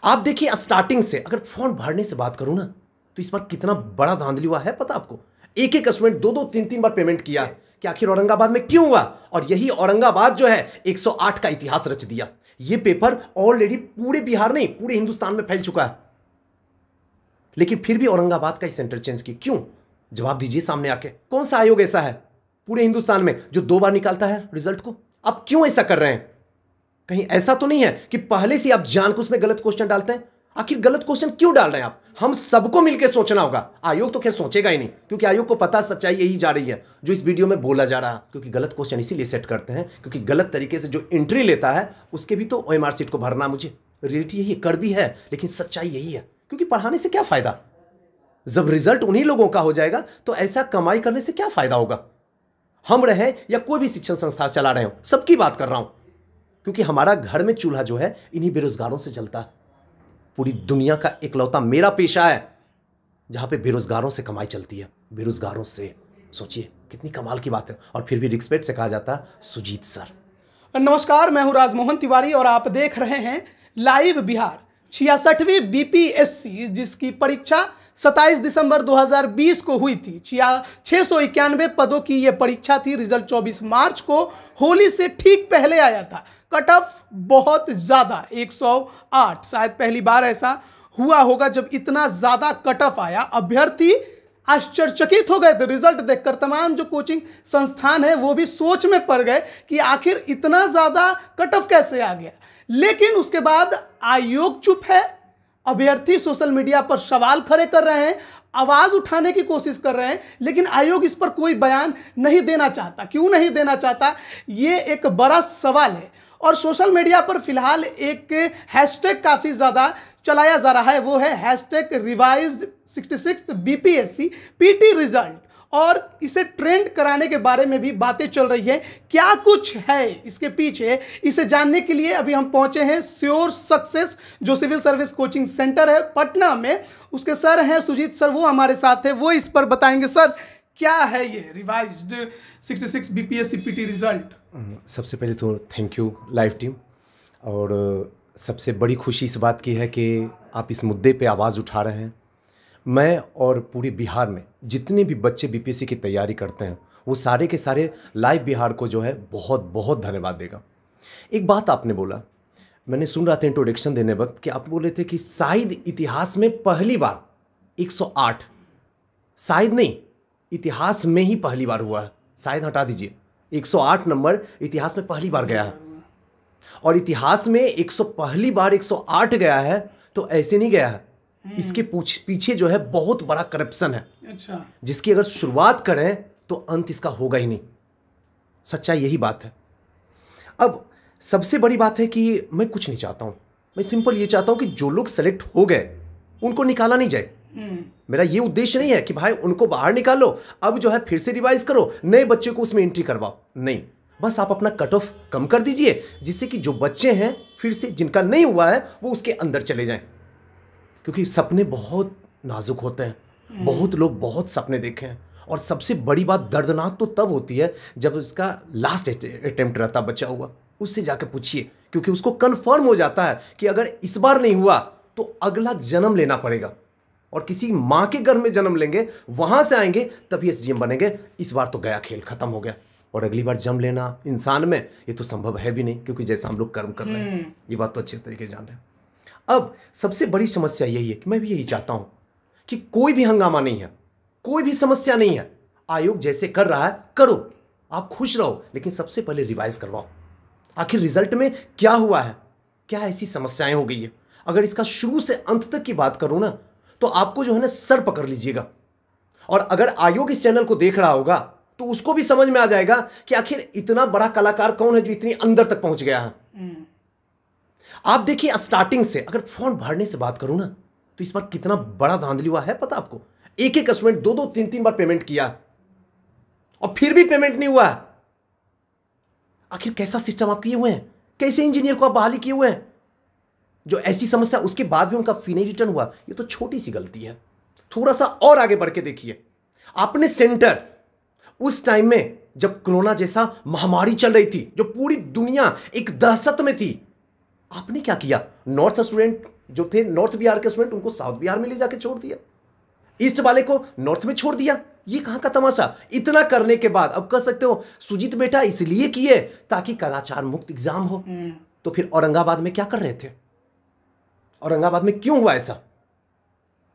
आप देखिए स्टार्टिंग से अगर फॉर्म भरने से बात करूं ना, तो इस बार कितना बड़ा धांधली हुआ है पता आपको। एक एक स्टूडेंट दो दो तीन तीन बार पेमेंट किया है कि आखिर औरंगाबाद में क्यों हुआ। और यही औरंगाबाद जो है 108 का इतिहास रच दिया। यह पेपर ऑलरेडी पूरे बिहार नहीं पूरे हिंदुस्तान में फैल चुका है, लेकिन फिर भी औरंगाबाद का ही सेंटर चेंज की क्यों? जवाब दीजिए सामने आके। कौन सा आयोग ऐसा है पूरे हिंदुस्तान में जो 2 बार निकालता है रिजल्ट को? आप क्यों ऐसा कर रहे हैं? कहीं ऐसा तो नहीं है कि पहले से आप जानकर उसमें गलत क्वेश्चन डालते हैं? आखिर गलत क्वेश्चन क्यों डाल रहे हैं आप? हम सबको मिलकर सोचना होगा। आयोग तो खैर सोचेगा ही नहीं, क्योंकि आयोग को पता सच्चाई यही जा रही है जो इस वीडियो में बोला जा रहा है। क्योंकि गलत क्वेश्चन इसीलिए सेट करते हैं क्योंकि गलत तरीके से जो एंट्री लेता है उसके भी तो OMR सीट को भरना। मुझे रियलिटी यही कर भी है, लेकिन सच्चाई यही है। क्योंकि पढ़ाने से क्या फायदा जब रिजल्ट उन्हीं लोगों का हो जाएगा? तो ऐसा कमाई करने से क्या फायदा होगा? हम रहे या कोई भी शिक्षण संस्था चला रहे हो, सबकी बात कर रहा हूं, क्योंकि हमारा घर में चूल्हा जो है इन्हीं बेरोजगारों से चलता है। पूरी दुनिया का इकलौता मेरा पेशा है जहां पे बेरोजगारों से कमाई चलती है। बेरोजगारों से सोचिए कितनी कमाल की बात है। और फिर भी रिस्पेक्ट से कहा जाता है सुजीत सर। नमस्कार, मैं हूं राजमोहन तिवारी और आप देख रहे हैं लाइव बिहार। 66वीं BPSC जिसकी परीक्षा 27 दिसंबर 2020 को हुई थी। 691 पदों की यह परीक्षा थी। रिजल्ट 24 मार्च को होली से ठीक पहले आया था। कट ऑफ बहुत ज़्यादा 108, शायद पहली बार ऐसा हुआ होगा जब इतना ज़्यादा कट ऑफ आया। अभ्यर्थी आश्चर्यचकित हो गए थे रिजल्ट देखकर। तमाम जो कोचिंग संस्थान है वो भी सोच में पड़ गए कि आखिर इतना ज़्यादा कट ऑफ कैसे आ गया। लेकिन उसके बाद आयोग चुप है। अभ्यर्थी सोशल मीडिया पर सवाल खड़े कर रहे हैं, आवाज उठाने की कोशिश कर रहे हैं, लेकिन आयोग इस पर कोई बयान नहीं देना चाहता। क्यों नहीं देना चाहता, ये एक बड़ा सवाल है। और सोशल मीडिया पर फिलहाल एक हैशटैग काफ़ी ज़्यादा चलाया जा रहा है, वो है hashtag revised 66th BPSC PT result. और इसे ट्रेंड कराने के बारे में भी बातें चल रही है। क्या कुछ है इसके पीछे, इसे जानने के लिए अभी हम पहुंचे हैं श्योर सक्सेस जो सिविल सर्विस कोचिंग सेंटर है पटना में। उसके सर हैं सुजीत सर, वो हमारे साथ है, वो इस पर बताएंगे। सर, क्या है ये रिवाइज्ड 66 BPSC PT रिजल्ट? सबसे पहले तो थैंक यू लाइव टीम। और सबसे बड़ी खुशी इस बात की है कि आप इस मुद्दे पे आवाज़ उठा रहे हैं। मैं और पूरे बिहार में जितने भी बच्चे BPSC की तैयारी करते हैं वो सारे के सारे लाइव बिहार को जो है बहुत बहुत धन्यवाद देगा। एक बात आपने बोला, मैंने सुन रहा था इंट्रोडक्शन देने वक्त कि आप बोले थे कि शायद इतिहास में पहली बार 108, शायद नहीं, इतिहास में ही पहली बार हुआ है। शायद हटा दीजिए, 108 नंबर इतिहास में पहली बार गया है। और इतिहास में 100 पहली बार 108 गया है तो ऐसे नहीं गया है। इसके पीछे जो है बहुत बड़ा करप्शन है। अच्छा। जिसकी अगर शुरुआत करें तो अंत इसका होगा ही नहीं। सच्चाई यही बात है। अब सबसे बड़ी बात है कि मैं कुछ नहीं चाहता हूं, मैं सिंपल ये चाहता हूं कि जो लोग सेलेक्ट हो गए उनको निकाला नहीं जाए। मेरा ये उद्देश्य नहीं है कि भाई उनको बाहर निकालो, अब जो है फिर से रिवाइज करो, नए बच्चे को उसमें एंट्री करवाओ। नहीं, बस आप अपना कट ऑफ कम कर दीजिए जिससे कि जो बच्चे हैं फिर से जिनका नहीं हुआ है वो उसके अंदर चले जाएं। क्योंकि सपने बहुत नाजुक होते हैं, बहुत लोग बहुत सपने देखे हैं। और सबसे बड़ी बात दर्दनाक तो तब होती है जब उसका लास्ट अटेम्प्ट रहता बचा हुआ। उससे जाकर पूछिए, क्योंकि उसको कन्फर्म हो जाता है कि अगर इस बार नहीं हुआ तो अगला जन्म लेना पड़ेगा। और किसी माँ के घर में जन्म लेंगे, वहां से आएंगे तभी SDM बनेंगे। इस बार तो गया खेल, खत्म हो गया। और अगली बार जन्म लेना इंसान में ये तो संभव है भी नहीं, क्योंकि जैसा हम लोग कर्म कर रहे हैं, ये बात तो अच्छे तरीके से जान रहे हैं। अब सबसे बड़ी समस्या यही है कि मैं भी यही चाहता हूं कि कोई भी हंगामा नहीं है, कोई भी समस्या नहीं है। आयोग जैसे कर रहा है करो, आप खुश रहो, लेकिन सबसे पहले रिवाइज करवाओ। आखिर रिजल्ट में क्या हुआ है, क्या ऐसी समस्याएं हो गई है। अगर इसका शुरू से अंत तक की बात करूं ना तो आपको जो है ना सर पकड़ लीजिएगा। और अगर आयोग इस चैनल को देख रहा होगा तो उसको भी समझ में आ जाएगा कि आखिर इतना बड़ा कलाकार कौन है जो इतनी अंदर तक पहुंच गया है। आप देखिए स्टार्टिंग से अगर फॉर्म भरने से बात करूं ना तो इस बार कितना बड़ा धांधली हुआ है पता आपको। एक एक स्टूडेंट दो दो तीन तीन बार पेमेंट किया और फिर भी पेमेंट नहीं हुआ। आखिर कैसा सिस्टम आप किए हुए हैं, कैसे इंजीनियर को आप बहाली किए हुए हैं जो ऐसी समस्या उसके बाद भी उनका फी नहीं रिटर्न हुआ। ये तो छोटी सी गलती है। थोड़ा सा और आगे बढ़ के देखिए, आपने सेंटर उस टाइम में जब कोरोना जैसा महामारी चल रही थी, जो पूरी दुनिया एक दहशत में थी, आपने क्या किया? नॉर्थ स्टूडेंट जो थे नॉर्थ बिहार के स्टूडेंट, उनको साउथ बिहार में ले जाके छोड़ दिया, ईस्ट वाले को नॉर्थ में छोड़ दिया। ये कहां का तमाशा? इतना करने के बाद अब कह सकते हो सुजीत बेटा इसलिए किए ताकि कदाचार मुक्त एग्जाम हो। तो फिर औरंगाबाद में क्या कर रहे थे? औरंगाबाद में क्यों हुआ ऐसा?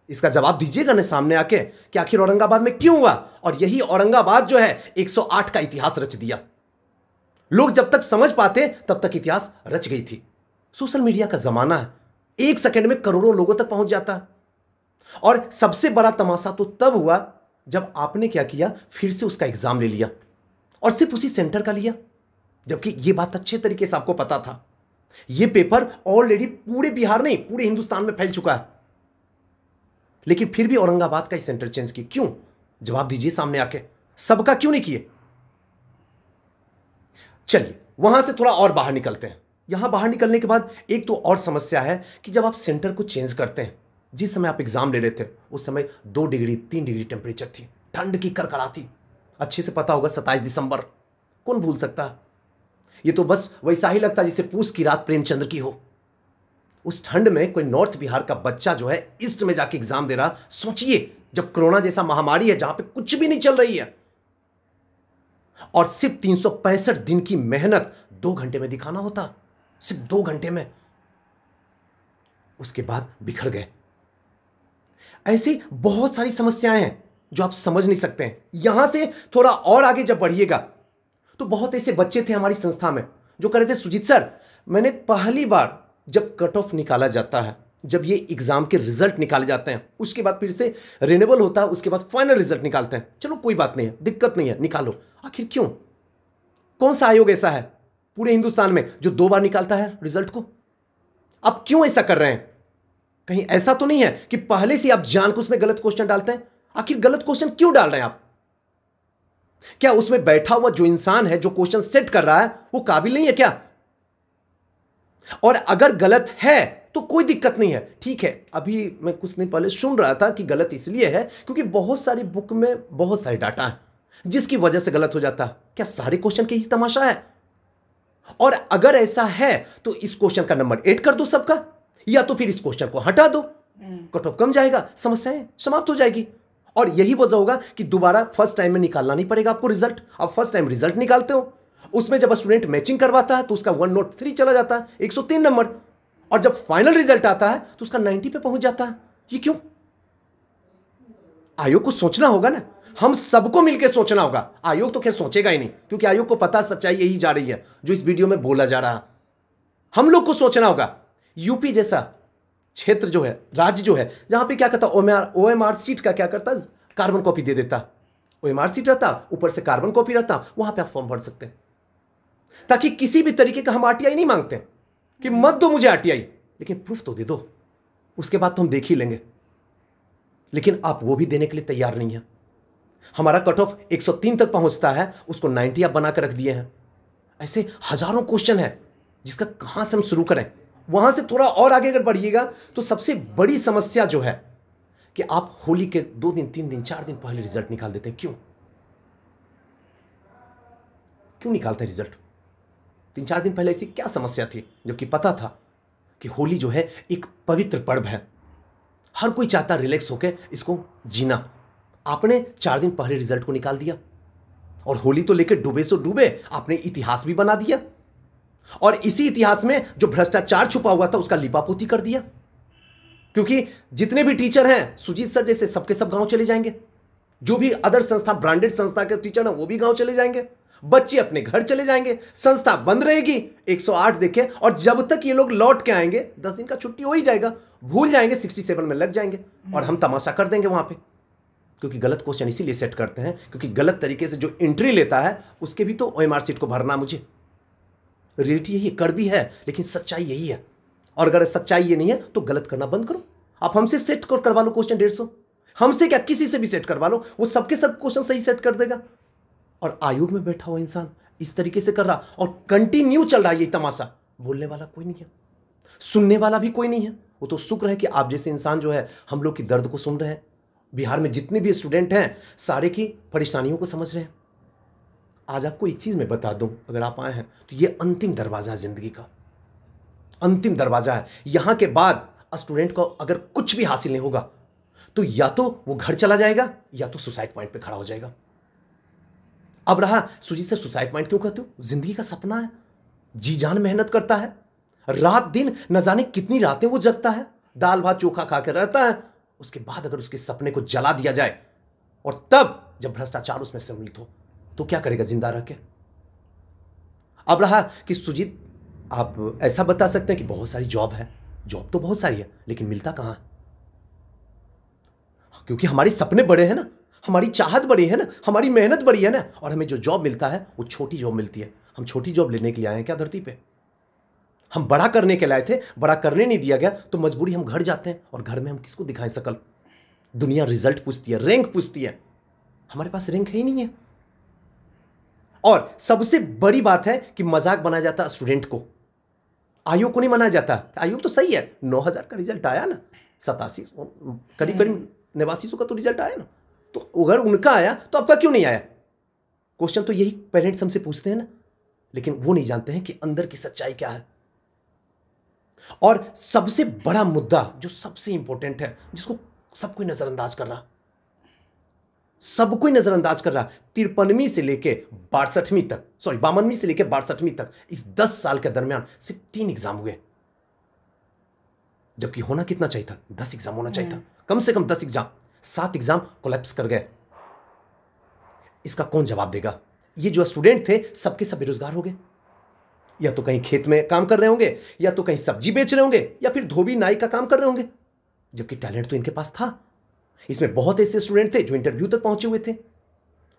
इसका जवाब दीजिएगा ना सामने आके कि आखिर औरंगाबाद में क्यों हुआ। और यही औरंगाबाद जो है 108 का इतिहास रच दिया। लोग जब तक समझ पाते तब तक इतिहास रच गई थी। सोशल मीडिया का जमाना है, 1 सेकंड में करोड़ों लोगों तक पहुंच जाता है। और सबसे बड़ा तमाशा तो तब हुआ जब आपने क्या किया, फिर से उसका एग्जाम ले लिया और सिर्फ उसी सेंटर का लिया, जबकि यह बात अच्छे तरीके से आपको पता था यह पेपर ऑलरेडी पूरे बिहार नहीं पूरे हिंदुस्तान में फैल चुका है। लेकिन फिर भी औरंगाबाद का ही सेंटर चेंज किया, क्यों? जवाब दीजिए सामने आके, सबका क्यों नहीं किए? चलिए वहां से थोड़ा और बाहर निकलते हैं। यहां बाहर निकलने के बाद एक तो और समस्या है कि जब आप सेंटर को चेंज करते हैं, जिस समय आप एग्जाम ले रहे थे उस समय 2 डिग्री 3 डिग्री टेम्परेचर थी, ठंड की करकराती, अच्छे से पता होगा 27 दिसंबर, कौन भूल सकता है? ये तो बस वैसा ही लगता जैसे पूस की रात प्रेमचंद्र की हो। उस ठंड में कोई नॉर्थ बिहार का बच्चा जो है ईस्ट में जाके एग्जाम दे रहा, सोचिए जब कोरोना जैसा महामारी है जहां पे कुछ भी नहीं चल रही है, और सिर्फ 365 दिन की मेहनत 2 घंटे में दिखाना होता, सिर्फ 2 घंटे में, उसके बाद बिखर गए। ऐसी बहुत सारी समस्याएं हैं जो आप समझ नहीं सकते हैं। यहां से थोड़ा और आगे जब बढ़िएगा तो बहुत ऐसे बच्चे थे हमारी संस्था में जो कह रहे थे सुजीत सर, मैंने पहली बार जब कट ऑफ निकाला जाता है, जब ये एग्जाम के रिजल्ट निकाले जाते हैं, उसके बाद फिर से रिन्यूअल होता है, उसके बाद फाइनल रिजल्ट निकालते हैं, चलो कोई बात नहीं है, दिक्कत नहीं है, निकालो। आखिर क्यों? कौन सा आयोग ऐसा है पूरे हिंदुस्तान में जो 2 बार निकालता है रिजल्ट को? आप क्यों ऐसा कर रहे हैं? कहीं ऐसा तो नहीं है कि पहले से आप जानकर उसमें गलत क्वेश्चन डालते हैं? आखिर गलत क्वेश्चन क्यों डाल रहे हैं आप? क्या उसमें बैठा हुआ जो इंसान है जो क्वेश्चन सेट कर रहा है वो काबिल नहीं है क्या? और अगर गलत है तो कोई दिक्कत नहीं है, ठीक है। अभी मैं कुछ दिन पहले सुन रहा था कि गलत इसलिए है क्योंकि बहुत सारी बुक में बहुत सारे डाटा है जिसकी वजह से गलत हो जाता है। क्या सारे क्वेश्चन के ही तमाशा है? और अगर ऐसा है तो इस क्वेश्चन का नंबर 8 कर दो सबका, या तो फिर इस क्वेश्चन को हटा दो, कट ऑफ कम जाएगा, समस्याएं समाप्त हो जाएगी। और यही वजह होगा कि दोबारा फर्स्ट टाइम में निकालना नहीं पड़ेगा आपको रिजल्ट। आप फर्स्ट टाइम रिजल्ट निकालते हो, उसमें जब स्टूडेंट मैचिंग करवाता है तो उसका 103 चला जाता है, 103 नंबर, और जब फाइनल रिजल्ट आता है तो उसका 90 पे पहुंच जाता है। ये क्यों? आयोग को सोचना होगा ना, हम सबको मिलकर सोचना होगा। आयोग तो खैर सोचेगा ही नहीं क्योंकि आयोग को पता सच्चाई यही जा रही है जो इस वीडियो में बोला जा रहा है। हम लोग को सोचना होगा। यूपी जैसा क्षेत्र जो है, राज्य जो है, जहां पे क्या करता, ओएमआर सीट का क्या करता, कार्बन कॉपी दे देता। ओएमआर सीट रहता, ऊपर से कार्बन कॉपी रहता, वहां पे आप फॉर्म भर सकते हैं, ताकि किसी भी तरीके का हम आरटीआई नहीं मांगते कि मत दो मुझे आरटीआई, लेकिन प्रूफ तो दे दो, उसके बाद तो हम देख ही लेंगे। लेकिन आप वो भी देने के लिए तैयार नहीं है। हमारा कट ऑफ 103 तक पहुंचता है, उसको 90 आप बना कर रख दिए हैं। ऐसे हजारों क्वेश्चन है जिसका कहां से हम शुरू करें। वहां से थोड़ा और आगे अगर बढ़िएगा तो सबसे बड़ी समस्या जो है कि आप होली के 2 दिन 3 दिन 4 दिन पहले रिजल्ट निकाल देते हैं। क्यों निकालते हैं रिजल्ट? 3-4 दिन पहले ऐसी क्या समस्या थी, जबकि पता था कि होली जो है एक पवित्र पर्व है, हर कोई चाहता रिलैक्स होकर इसको जीना। आपने 4 दिन पहले रिजल्ट को निकाल दिया और होली तो लेकर डूबे सो डूबे, आपने इतिहास भी बना दिया, और इसी इतिहास में जो भ्रष्टाचार छुपा हुआ था उसका लिपापोती कर दिया। क्योंकि जितने भी टीचर हैं सुजीत सर जैसे सबके सब गांव चले जाएंगे, जो भी अदर संस्था ब्रांडेड संस्था के टीचर हैं वो भी गांव चले जाएंगे, बच्चे अपने घर चले जाएंगे, संस्था बंद रहेगी, 108 देखे, और जब तक ये लोग लौट के आएंगे 10 दिन का छुट्टी हो ही जाएगा, भूल जाएंगे, 67 में लग जाएंगे और हम तमाशा कर देंगे वहां पे। क्योंकि गलत क्वेश्चन इसीलिए सेट करते हैं क्योंकि गलत तरीके से जो एंट्री लेता है उसके भी तो ओएमआर सीट को भरना। मुझे रियलिटी यही कर भी है, लेकिन सच्चाई यही है। और अगर सच्चाई ये नहीं है तो गलत करना बंद करो। आप हमसे सेट करवा लो क्वेश्चन 150, हमसे क्या किसी से भी सेट करवा लो, वो सबके सब क्वेश्चन सही सेट कर देगा। और आयोग में बैठा हुआ इंसान इस तरीके से कर रहा और कंटिन्यू चल रहा है ये तमाशा। बोलने वाला कोई नहीं है, सुनने वाला भी कोई नहीं है। वो तो शुक्र है कि आप जैसे इंसान जो है हम लोग की दर्द को सुन रहे हैं। बिहार में जितने भी स्टूडेंट हैं सारे की परेशानियों को समझ रहे हैं। आज आपको एक चीज मैं बता दूं, अगर आप आए हैं तो ये अंतिम दरवाजा है, जिंदगी का अंतिम दरवाजा है। यहां के बाद स्टूडेंट को अगर कुछ भी हासिल नहीं होगा तो या तो वो घर चला जाएगा या तो सुसाइड पॉइंट पे खड़ा हो जाएगा। अब रहा सुजीत सर सुसाइड पॉइंट क्यों कहते हो? जिंदगी का सपना है, जी जान मेहनत करता है, रात दिन न जाने कितनी रातें वो जगता है, दाल भात चोखा खा के रहता है। उसके बाद अगर उसके सपने को जला दिया जाए और तब जब भ्रष्टाचार उसमें सम्मिलित हो तो क्या करेगा जिंदा रह के? अब रहा कि सुजीत आप ऐसा बता सकते हैं कि बहुत सारी जॉब है, जॉब तो बहुत सारी है लेकिन मिलता कहां है? क्योंकि हमारे सपने बड़े हैं ना, हमारी चाहत बड़ी है ना, हमारी मेहनत बड़ी है ना, और हमें जो जॉब मिलता है वो छोटी जॉब मिलती है। हम छोटी जॉब लेने के लिए आए हैं क्या धरती पे? हम बड़ा करने के लाए थे, बड़ा करने नहीं दिया गया तो मजबूरी हम घर जाते हैं, और घर में हम किसको दिखाएं शकल? दुनिया रिजल्ट पूछती है, रैंक पूछती है, हमारे पास रैंक है ही नहीं है। और सबसे बड़ी बात है कि मजाक बनाया जाता है स्टूडेंट को, आयोग को नहीं मनाया जाता। आयोग तो सही है, 9,000 का रिजल्ट आया ना, 87 करीब करीब 8900 का तो रिजल्ट आया ना, तो अगर उनका आया तो आपका क्यों नहीं आया? क्वेश्चन तो यही पेरेंट्स हमसे पूछते हैं ना, लेकिन वो नहीं जानते हैं कि अंदर की सच्चाई क्या है। और सबसे बड़ा मुद्दा जो सबसे इंपॉर्टेंट है, जिसको सब कोई नजरअंदाज कर रहा, सब कोई नजरअंदाज कर रहा, 53वीं से लेके 62वीं तक, 52वीं से लेके 62वीं तक, इस 10 साल के दरमियान सिर्फ 3 एग्जाम हुए, जबकि होना कितना चाहिए था? 10 एग्जाम होना चाहिए था, कम से कम 10 एग्जाम। 7 एग्जाम कोलैप्स कर गए। इसका कौन जवाब देगा? ये जो स्टूडेंट थे सबके सब बेरोजगार हो गए, या तो कहीं खेत में काम कर रहे होंगे, या तो कहीं सब्जी बेच रहे होंगे, या फिर धोबी नाई का काम कर रहे होंगे, जबकि टैलेंट तो इनके पास था। इसमें बहुत ऐसे स्टूडेंट थे जो इंटरव्यू तक पहुंचे हुए थे,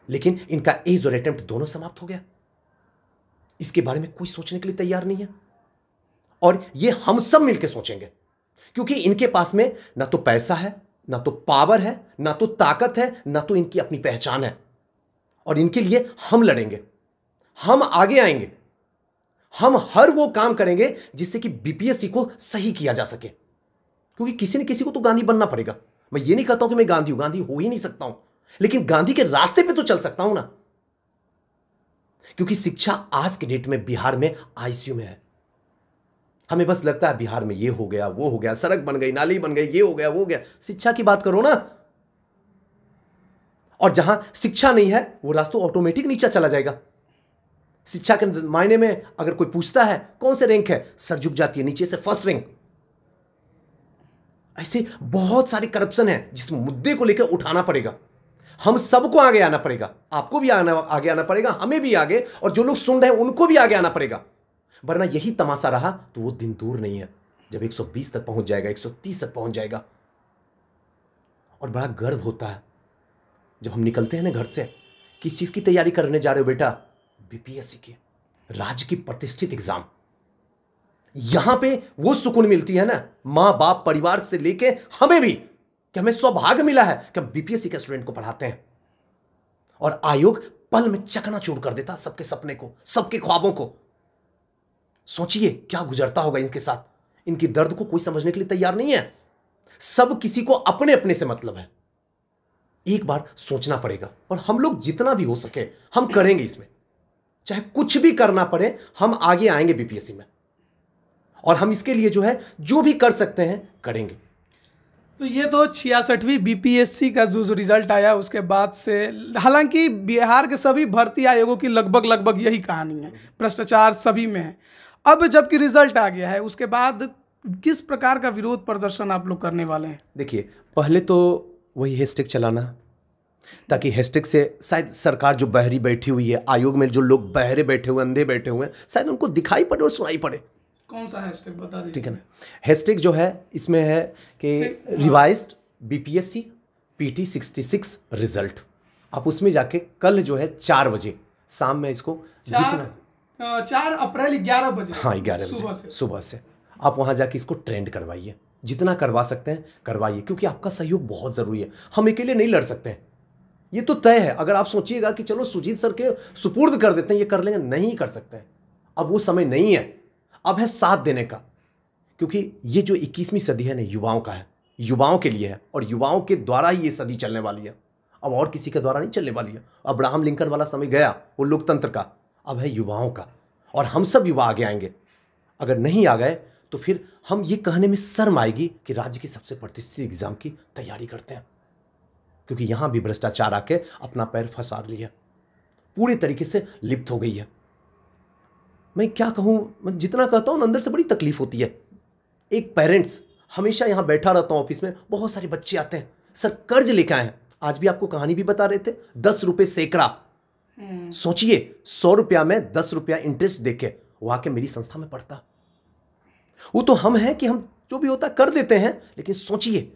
लेकिन इनका एज और अटेम्प्ट दोनों समाप्त हो गया। इसके बारे में कोई सोचने के लिए तैयार नहीं है, और ये हम सब मिलकर सोचेंगे, क्योंकि इनके पास में ना तो पैसा है, ना तो पावर है, ना तो ताकत है, ना तो इनकी अपनी पहचान है। और इनके लिए हम लड़ेंगे, हम आगे आएंगे, हम हर वो काम करेंगे जिससे कि बीपीएससी को सही किया जा सके, क्योंकि किसी न किसी को तो गांधी बनना पड़ेगा। मैं ये नहीं कहता हूं कि मैं गांधी हूं, गांधी हो ही नहीं सकता हूं, लेकिन गांधी के रास्ते पे तो चल सकता हूं ना, क्योंकि शिक्षा आज के डेट में बिहार में आईसीयू में है। हमें बस लगता है बिहार में ये हो गया, वो हो गया, सड़क बन गई, नाली बन गई, ये हो गया, वो हो गया। शिक्षा की बात करो ना, और जहां शिक्षा नहीं है वो रास्ता ऑटोमेटिक नीचे चला जाएगा। शिक्षा के मायने में अगर कोई पूछता है कौन से रैंक है, सर झुक जाती है, नीचे से फर्स्ट रैंक। ऐसे बहुत सारी करप्शन है जिस मुद्दे को लेकर उठाना पड़ेगा, हम सबको आगे आना पड़ेगा, आपको भी आगे आना पड़ेगा, हमें भी आगे, और जो लोग सुन रहे हैं उनको भी आगे आना पड़ेगा। वरना यही तमाशा रहा तो वो दिन दूर नहीं है जब 120 तक पहुंच जाएगा, 130 तक पहुंच जाएगा। और बड़ा गर्व होता है जब हम निकलते हैं ना घर से, किस चीज की तैयारी करने जा रहे हो बेटा? बीपीएससी की, राज्य की प्रतिष्ठित एग्जाम। यहां पे वो सुकून मिलती है ना, मां बाप परिवार से लेके हमें भी, कि हमें सौभाग्य मिला है कि हम बीपीएससी के स्टूडेंट को पढ़ाते हैं। और आयोग पल में चकनाचूर कर देता सबके सपने को, सबके ख्वाबों को। सोचिए क्या गुजरता होगा इनके साथ, इनकी दर्द को कोई समझने के लिए तैयार नहीं है। सब किसी को अपने अपने से मतलब है। एक बार सोचना पड़ेगा, और हम लोग जितना भी हो सके हम करेंगे इसमें, चाहे कुछ भी करना पड़े, हम आगे आएंगे बीपीएससी में, और हम इसके लिए जो है जो भी कर सकते हैं करेंगे। तो ये तो 66वीं बीपीएससी का जो रिजल्ट आया उसके बाद से, हालांकि बिहार के सभी भर्ती आयोगों की लगभग यही कहानी है, भ्रष्टाचार सभी में है। अब जबकि रिजल्ट आ गया है, उसके बाद किस प्रकार का विरोध प्रदर्शन आप लोग करने वाले हैं? देखिए, पहले तो वही हैशटैग चलाना, ताकि हैशटैग से शायद सरकार जो बहरी बैठी हुई है, आयोग में जो लोग बहरे बैठे हुए, अंधे बैठे हुए हैं, शायद उनको दिखाई पड़े और सुनाई पड़े। कौन सा हैशटैग बता दीजिए। ठीक है ना, हैशटैग जो है इसमें है कि रिवाइज्ड बीपीएससी पीटी 66 रिजल्ट। आप उसमें जाके कल जो है 4 बजे शाम में इसको, 4 अप्रैल 11 बजे, हाँ 11 बजे सुबह से आप वहां जाके इसको ट्रेंड करवाइए, जितना करवा सकते हैं करवाइए, क्योंकि आपका सहयोग बहुत जरूरी है। हम अकेले नहीं लड़ सकते हैं, ये तो तय है। अगर आप सोचिएगा कि चलो सुजीत सर के सुपुर्द कर देते हैं, ये कर लेंगे, नहीं कर सकते हैं। अब वो समय नहीं है, अब है साथ देने का, क्योंकि ये जो 21वीं सदी है ना, युवाओं का है, युवाओं के लिए है, और युवाओं के द्वारा ही ये सदी चलने वाली है। अब और किसी के द्वारा नहीं चलने वाली है। अब्राहम लिंकन वाला समय गया, वो लोकतंत्र का, अब है युवाओं का, और हम सब युवा आगे आएंगे। अगर नहीं आ गए तो फिर हम ये कहने में शर्म आएगी कि राज्य की सबसे प्रतिष्ठित एग्जाम की तैयारी करते हैं, क्योंकि यहां भी भ्रष्टाचार आके अपना पैर फंसा लिया, पूरी तरीके से लिप्त हो गई है। मैं क्या कहूं, मैं जितना कहता हूं अंदर से बड़ी तकलीफ होती है। एक पेरेंट्स, हमेशा यहां बैठा रहता हूं ऑफिस में, बहुत सारे बच्चे आते हैं, सर कर्ज लेके आए हैं। आज भी आपको कहानी भी बता रहे थे, 10 रुपए सैकड़ा। सोचिए 100 रुपया में 10 रुपया इंटरेस्ट देके वो आके मेरी संस्था में पढ़ता। वो तो हम हैं कि हम जो भी होता कर देते हैं, लेकिन सोचिए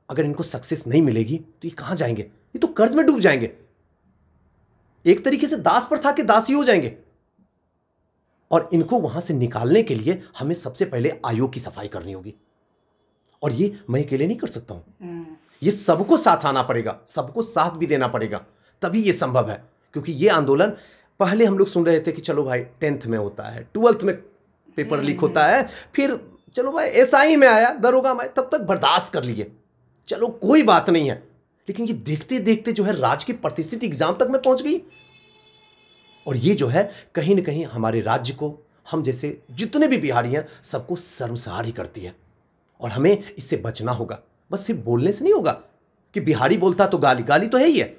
अगर इनको सक्सेस नहीं मिलेगी तो ये कहां जाएंगे? ये तो कर्ज में डूब जाएंगे, एक तरीके से दास पर था कि दासी हो जाएंगे। और इनको वहां से निकालने के लिए हमें सबसे पहले आयोग की सफाई करनी होगी, और ये मैं अकेले नहीं कर सकता हूं, ये सबको साथ आना पड़ेगा, सबको साथ भी देना पड़ेगा, तभी ये संभव है। क्योंकि ये आंदोलन पहले हम लोग सुन रहे थे कि चलो भाई 10th में होता है, 12th में पेपर लीक होता है, फिर चलो भाई एसआई में आया, दरोगा में, तब तक बर्दाश्त कर लिए, चलो कोई बात नहीं है। लेकिन ये देखते देखते जो है राज्य की प्रतिष्ठित एग्जाम तक में पहुंच गई, और ये जो है कहीं ना कहीं हमारे राज्य को, हम जैसे जितने भी बिहारी हैं, सबको शर्मसार ही करती है। और हमें इससे बचना होगा। बस सिर्फ बोलने से नहीं होगा कि बिहारी बोलता तो गाली, गाली तो है ही है,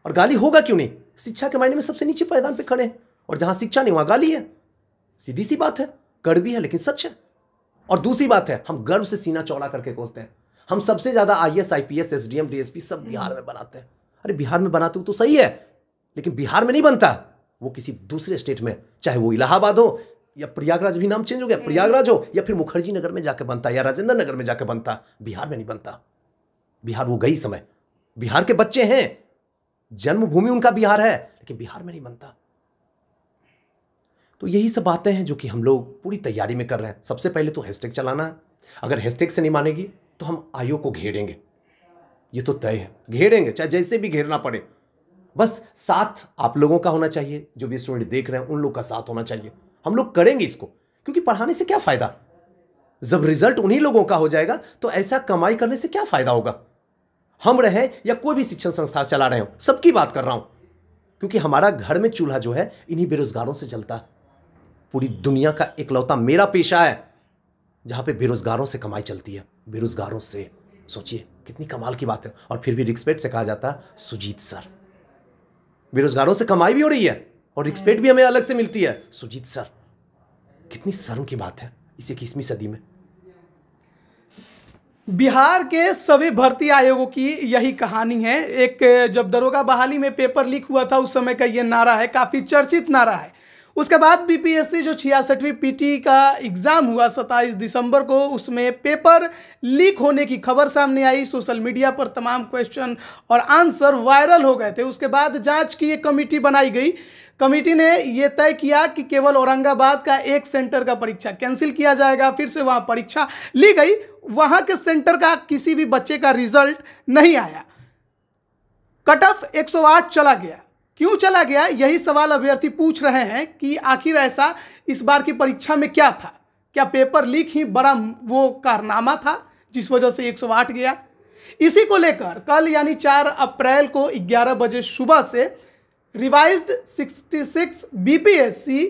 और गाली होगा क्यों नहीं? शिक्षा के मायने में सबसे नीचे पायदान पे खड़े हैं, और जहां शिक्षा नहीं वहां गाली है। सीधी सी बात है, कड़वी है लेकिन सच है। और दूसरी बात है, हम गर्व से सीना चौड़ा करके बोलते हैं हम सबसे ज्यादा IAS IPS SDM DSP सब बिहार में बनाते हैं। अरे बिहार में बनाते हो तो सही है, लेकिन बिहार में नहीं बनता, वो किसी दूसरे स्टेट में, चाहे वो इलाहाबाद हो या प्रयागराज, भी नाम चेंज हो गया, प्रयागराज हो, या फिर मुखर्जी नगर में जाके बनता, या राजेंद्र नगर में जाके बनता, बिहार में नहीं बनता। बिहार वो गई समय, बिहार के बच्चे हैं, जन्मभूमि उनका बिहार है, लेकिन बिहार में नहीं बनता। तो यही सब बातें हैं जो कि हम लोग पूरी तैयारी में कर रहे हैं। सबसे पहले तो हैशटैग चलाना है, अगर हैशटैग से नहीं मानेगी तो हम आयोग को घेरेंगे, ये तो तय है, घेरेंगे चाहे जैसे भी घेरना पड़े। बस साथ आप लोगों का होना चाहिए, जो भी स्टूडेंट देख रहे हैं उन लोग का साथ होना चाहिए। हम लोग करेंगे इसको, क्योंकि पढ़ाने से क्या फायदा, जब रिजल्ट उन्हीं लोगों का हो जाएगा तो ऐसा कमाई करने से क्या फायदा होगा। हम रहे या कोई भी शिक्षण संस्था चला रहे हो, सबकी बात कर रहा हूं, क्योंकि हमारा घर में चूल्हा जो है इन्हीं बेरोजगारों से चलता है। पूरी दुनिया का इकलौता मेरा पेशा है जहां पे बेरोजगारों से कमाई चलती है, बेरोजगारों से। सोचिए कितनी कमाल की बात है। और फिर भी रिस्पेक्ट से कहा जाता है सुजीत सर, बेरोजगारों से कमाई भी हो रही है और रिस्पेक्ट भी हमें अलग से मिलती है, सुजीत सर। कितनी शर्म की बात है इस 21वीं सदी में। बिहार के सभी भर्ती आयोगों की यही कहानी है। एक जब दरोगा बहाली में पेपर लीक हुआ था, उस समय का ये नारा है, काफ़ी चर्चित नारा है। उसके बाद बीपीएससी जो 66वीं पीटी का एग्ज़ाम हुआ 27 दिसंबर को, उसमें पेपर लीक होने की खबर सामने आई। सोशल मीडिया पर तमाम क्वेश्चन और आंसर वायरल हो गए थे। उसके बाद जांच की एक कमेटी बनाई गई। कमेटी ने यह तय किया कि केवल औरंगाबाद का एक सेंटर का परीक्षा कैंसिल किया जाएगा। फिर से वहां परीक्षा ली गई, वहां के सेंटर का किसी भी बच्चे का रिजल्ट नहीं आया। कट ऑफ 108 चला गया। क्यों चला गया, यही सवाल अभ्यर्थी पूछ रहे हैं कि आखिर ऐसा इस बार की परीक्षा में क्या था? क्या पेपर लीक ही बड़ा वो कारनामा था जिस वजह से 108 गया? इसी को लेकर कल यानी 4 अप्रैल को 11 बजे सुबह से रिवाइज्ड 66 बीपीएससी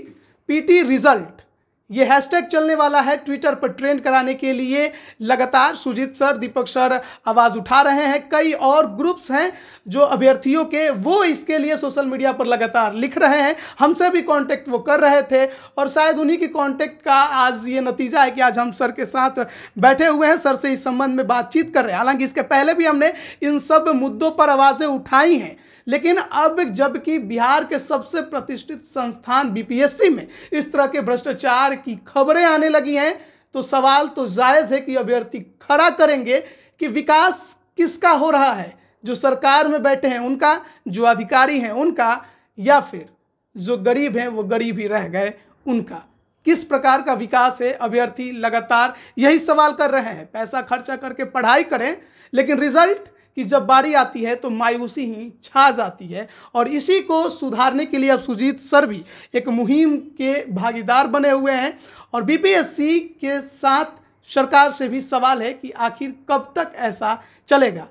पीटी रिजल्ट, ये हैशटैग चलने वाला है। ट्विटर पर ट्रेंड कराने के लिए लगातार सुजीत सर, दीपक सर आवाज़ उठा रहे हैं। कई और ग्रुप्स हैं जो अभ्यर्थियों के, वो इसके लिए सोशल मीडिया पर लगातार लिख रहे हैं। हमसे भी कांटेक्ट वो कर रहे थे, और शायद उन्हीं की कांटेक्ट का आज ये नतीजा है कि आज हम सर के साथ बैठे हुए हैं, सर से इस संबंध में बातचीत कर रहे हैं। हालांकि इसके पहले भी हमने इन सब मुद्दों पर आवाज़ें उठाई हैं, लेकिन अब जबकि बिहार के सबसे प्रतिष्ठित संस्थान बीपीएससी में इस तरह के भ्रष्टाचार की खबरें आने लगी हैं, तो सवाल तो जायज़ है कि अभ्यर्थी खड़ा करेंगे कि विकास किसका हो रहा है, जो सरकार में बैठे हैं उनका, जो अधिकारी हैं उनका, या फिर जो गरीब हैं वो गरीब ही रह गए उनका। किस प्रकार का विकास है? अभ्यर्थी लगातार यही सवाल कर रहे हैं। पैसा खर्चा करके पढ़ाई करें, लेकिन रिजल्ट कि जब बारी आती है तो मायूसी ही छा जाती है। और इसी को सुधारने के लिए अब सुजीत सर भी एक मुहिम के भागीदार बने हुए हैं, और बीपीएससी के साथ सरकार से भी सवाल है कि आखिर कब तक ऐसा चलेगा।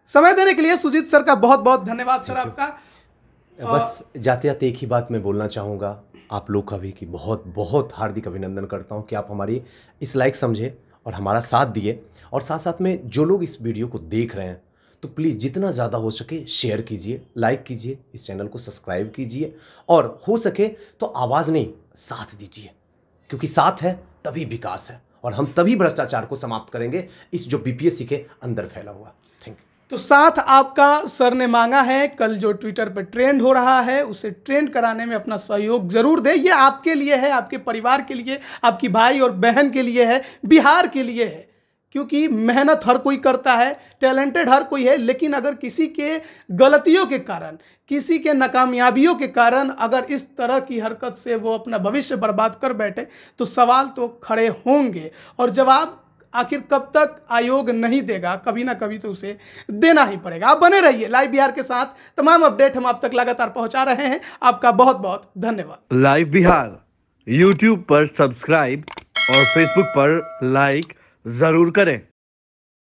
समय देने के लिए सुजीत सर का बहुत बहुत धन्यवाद सर आपका। बस जाते जाते एक ही बात मैं बोलना चाहूँगा आप लोग का भी कि बहुत बहुत हार्दिक अभिनंदन करता हूँ कि आप हमारी इस लायक समझे और हमारा साथ दिए। और साथ साथ में जो लोग इस वीडियो को देख रहे हैं तो प्लीज़ जितना ज़्यादा हो सके शेयर कीजिए, लाइक कीजिए, इस चैनल को सब्सक्राइब कीजिए और हो सके तो आवाज़ नहीं, साथ दीजिए, क्योंकि साथ है तभी विकास है और हम तभी भ्रष्टाचार को समाप्त करेंगे इस जो बीपीएससी के अंदर फैला हुआ। Thank you. तो साथ आपका सर ने मांगा है। कल जो ट्विटर पर ट्रेंड हो रहा है उसे ट्रेंड कराने में अपना सहयोग जरूर दे। ये आपके लिए है, आपके परिवार के लिए, आपकी भाई और बहन के लिए है, बिहार के लिए है। क्योंकि मेहनत हर कोई करता है, टैलेंटेड हर कोई है, लेकिन अगर किसी के गलतियों के कारण, किसी के नाकामयाबियों के कारण अगर इस तरह की हरकत से वो अपना भविष्य बर्बाद कर बैठे तो सवाल तो खड़े होंगे और जवाब आखिर कब तक आयोग नहीं देगा, कभी ना कभी तो उसे देना ही पड़ेगा। आप बने रहिए लाइव बिहार के साथ। तमाम अपडेट हम आप तक लगातार पहुंचा रहे हैं। आपका बहुत बहुत धन्यवाद। लाइव बिहार यूट्यूब पर सब्सक्राइब और फेसबुक पर लाइक जरूर करें।